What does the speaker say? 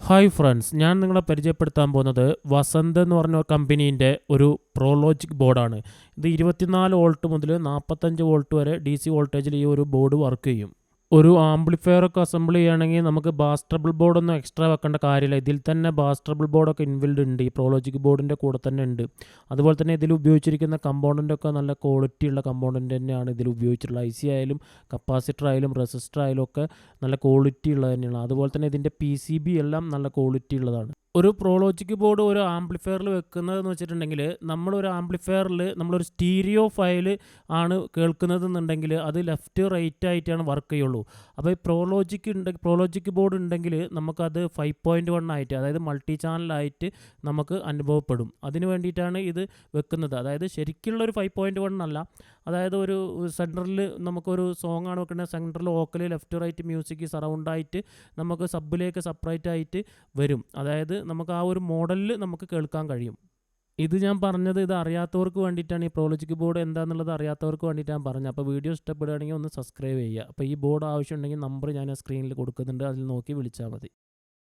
Hi friends, ഞാൻ നിങ്ങളെ പരിചയപ്പെടുത്താൻ പോകുന്നത് വസന്ത് എന്ന് പറഞ്ഞ കമ്പനീൻ്റെ ഒരു പ്രോലോജിക് ബോർഡാണ്. ഇത് 24 വോൾട്ട് മുതൽ 45 വോൾട്ട് വരെ DC വോൾട്ടേജിൽ ഈ ഒരു ബോർഡ് വർക്ക് ചെയ്യും. ഒരു ആംപ്ലിഫയറൊക്കെ അസംബിൾ ചെയ്യുകയാണെങ്കിൽ നമുക്ക് ബാസ് ട്രബിൾ ബോർഡൊന്നും എക്സ്ട്രാ വെക്കേണ്ട കാര്യമില്ല. ഇതിൽ തന്നെ ബാസ് ട്രബിൾ ബോർഡൊക്കെ ഇൻബിൽഡ് ഉണ്ട്, ഈ പ്രോലോജിക് ബോർഡിൻ്റെ കൂടെ തന്നെ ഉണ്ട്. അതുപോലെ തന്നെ ഇതിൽ ഉപയോഗിച്ചിരിക്കുന്ന കമ്പോണൻ്റൊക്കെ നല്ല ക്വാളിറ്റി ഉള്ള കമ്പോണൻ്റ് തന്നെയാണ് ഇതിൽ ഉപയോഗിച്ചിട്ടുള്ളത്. IC ആയാലും കപ്പാസിറ്റർ ആയാലും റെസിസ്റ്റർ ആയാലും ഒക്കെ നല്ല ക്വാളിറ്റി ഉള്ളത് തന്നെയാണ്. അതുപോലെ തന്നെ ഇതിൻ്റെ PCB എല്ലാം നല്ല ക്വാളിറ്റി ഉള്ളതാണ്. ഒരു പ്രോലോജിക് ബോർഡ് ഒരു ആംപ്ലിഫയറിൽ വെക്കുന്നതെന്ന് വെച്ചിട്ടുണ്ടെങ്കിൽ, നമ്മളൊരു ആംപ്ലിഫയറിൽ നമ്മളൊരു സ്റ്റീരിയോ ഫയൽ ആണ് കേൾക്കുന്നതെന്നുണ്ടെങ്കിൽ അത് ലെഫ്റ്റ് റൈറ്റ് ആയിട്ടാണ് വർക്ക് ചെയ്യുള്ളൂ. അപ്പോൾ ഈ പ്രോലോജിക് ബോർഡ് ഉണ്ടെങ്കിൽ നമുക്കത് 5.1 ആയിട്ട്, അതായത് മൾട്ടി ചാനലായിട്ട് നമുക്ക് അനുഭവപ്പെടും. അതിന് വേണ്ടിയിട്ടാണ് ഇത് വെക്കുന്നത്. അതായത് ശരിക്കുള്ളൊരു 5.1 അല്ല, അതായത് ഒരു സെൻറ്ററിൽ നമുക്കൊരു സോങ് ആണ് വെക്കുന്നത്, സെൻറ്ററിൽ വോക്കൽ, ലെഫ്റ്റ് റൈറ്റ് മ്യൂസിക് സറൗണ്ടായിട്ട് നമുക്ക് സബിലേക്ക് സെപ്പറേറ്റ് ആയിട്ട് വരും. അതായത് നമുക്ക് ആ ഒരു മോഡലിൽ നമുക്ക് കേൾക്കാൻ കഴിയും. ഇത് ഞാൻ പറഞ്ഞത് ഇത് അറിയാത്തവർക്ക് വേണ്ടിയിട്ടാണ്. ഈ പ്രോലോജിക് ബോർഡ് എന്താണെന്നുള്ളത് അറിയാത്തവർക്ക് വേണ്ടിയിട്ടാണ് പറഞ്ഞത്. അപ്പോൾ വീഡിയോ ഇഷ്ടപ്പെടുകയാണെങ്കിൽ ഒന്ന് സബ്സ്ക്രൈബ് ചെയ്യുക. അപ്പോൾ ഈ ബോർഡ് ആവശ്യമുണ്ടെങ്കിൽ നമ്പർ ഞാൻ സ്ക്രീനിൽ കൊടുക്കുന്നുണ്ട്, അതിൽ നോക്കി വിളിച്ചാൽ മതി.